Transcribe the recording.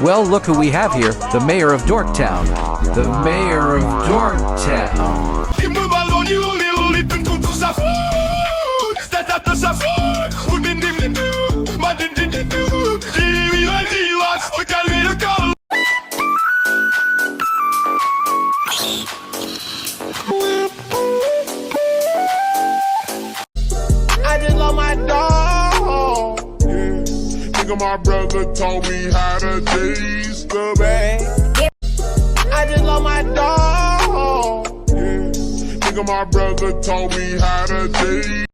Well, look who we have here, the mayor of Dorktown. The mayor of Dorktown. I just love my dog. Yeah. Nigga, my brother taught me how to taste the bag. I just love my dog. Yeah. Nigga, my brother taught me how to taste.